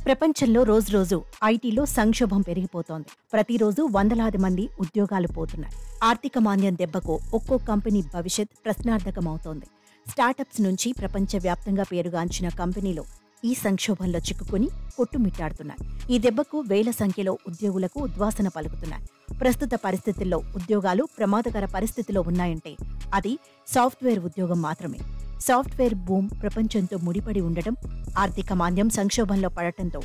ప్రపంచంలో రోజురోజు ఐటీలో సంక్షోభం పెరిగిపోతోంది. ప్రతిరోజు వందలాది మంది ఉద్యోగాలు పోతున్నాయి. ఆర్థిక మాంద్యం దెబ్బకు ఒక్కో కంపెనీ భవిష్యత్ ప్రశ్నార్థకమవుతోంది. స్టార్టప్స్ నుంచి ప్రపంచవ్యాప్తంగా పేరుగాంచిన కంపెనీలు ఈ సంక్షోభంలో చిక్కుకుని కొట్టుమిట్టాడుతున్నాయి. ఈ దెబ్బకు వేల సంఖ్యలో ఉద్యోగులకు ఉద్వాసన పలుకుతున్నాయి. ప్రస్తుత పరిస్థితుల్లో ఉద్యోగాలు ప్రమాదకర పరిస్థితిలో ఉన్నాయంటే అది సాఫ్ట్వేర్ ఉద్యోగం మాత్రమే. సాఫ్ట్వేర్ బూమ్ ప్రపంచంతో ముడిపడి ఉండటం, ఆర్థిక మాంద్యం సంక్షోభంలో పడటంతో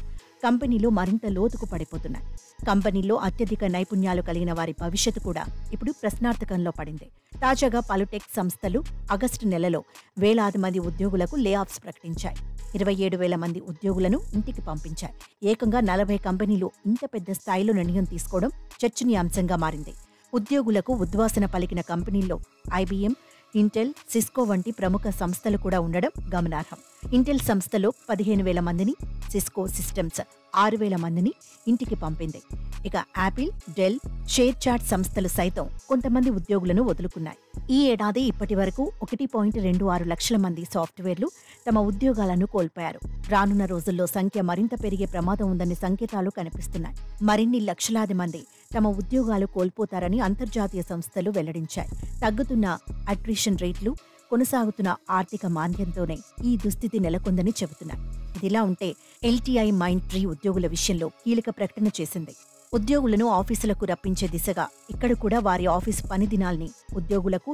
కంపెనీలు మరింత లోతుకు పడిపోతున్నాయి. కంపెనీల్లో అత్యధిక నైపుణ్యాలు కలిగిన వారి భవిష్యత్తు కూడా ఇప్పుడు ప్రశ్నార్థకంలో పడింది. తాజాగా పలు టెక్ సంస్థలు ఆగస్టు నెలలో వేలాది మంది ఉద్యోగులకు లే ఆఫ్స్ ప్రకటించాయి. 27,000 మంది ఉద్యోగులను ఇంటికి పంపించాయి. ఏకంగా 40 కంపెనీలు ఇంత పెద్ద స్థాయిలో నిర్ణయం తీసుకోవడం చర్చనీయాంశంగా మారింది. ఉద్యోగులకు ఉద్వాసన పలికిన కంపెనీల్లో ఐబీఎం, ఇంటెల్, సిస్కో వంటి ప్రముఖ సంస్థలు కూడా ఉండడం గమనార్హం. ఇంటెల్ సంస్థలో 15,000 మందిని, సిస్కో సిస్టమ్స్ 6,000 మందిని ఇంటికి పంపింది. ఇక యాపిల్, డెల్, షేర్ చాట్ సంస్థలు సైతం కొంతమంది ఉద్యోగులను వదులుకున్నాయి. ఈ ఏడాది ఇప్పటి వరకు 1.26 లక్షల మంది సాఫ్ట్వేర్లు తమ ఉద్యోగాలను కోల్పోయారు. రానున్న రోజుల్లో సంఖ్య మరింత పెరిగే ప్రమాదం ఉందనే సంకేతాలు కనిపిస్తున్నాయి. మరిన్ని లక్షలాది మంది తమ ఉద్యోగాలు కోల్పోతారని అంతర్జాతీయ సంస్థలు వెల్లడించాయి. తగ్గుతున్న అట్రిషన్ రేట్లు, కొనసాగుతున్న ఆర్థిక మాంద్యంతోనే ఈ దుస్థితి నెలకొందని చెబుతున్నాయి. ఇదిలా ఉంటే ఎల్టీఐ మైండ్ ట్రీ ఉద్యోగుల విషయంలో కీలక ప్రకటన చేసింది. ఉద్యోగులను ఆఫీసులకు రప్పించే దిశగా ఇక్కడ కూడా వారి ఆఫీసు పని దినాల్ని ఉద్యోగులకు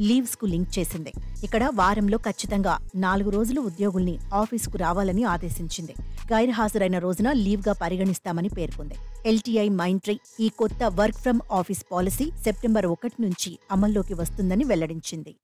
లీవ్స్ కు లింక్ చేసింది. ఇక్కడ వారంలో ఖచ్చితంగా 4 రోజులు ఉద్యోగుల్ని ఆఫీసుకు రావాలని ఆదేశించింది. గైర్హాజరైన రోజున లీవ్గా పరిగణిస్తామని పేర్కొంది. ఎల్టీఐ మైండ్ ట్రీ ఈ కొత్త work from office policy September 1 నుంచి అమల్లోకి వస్తుందని వెల్లడించింది.